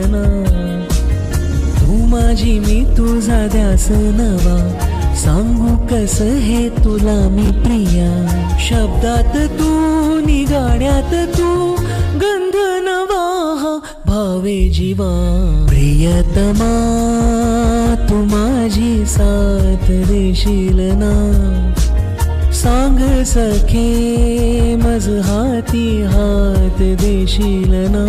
ना. तू माझी मी तुझा ध्यास नवा, सांगू कस हे तुला मी प्रिया. शब्दात तू निगाड्यात तू, गंध नवा भावे जीवा. प्रियतमा तू माझी साथ देशील ना, सांग सखे मज हाती हात देशील ना.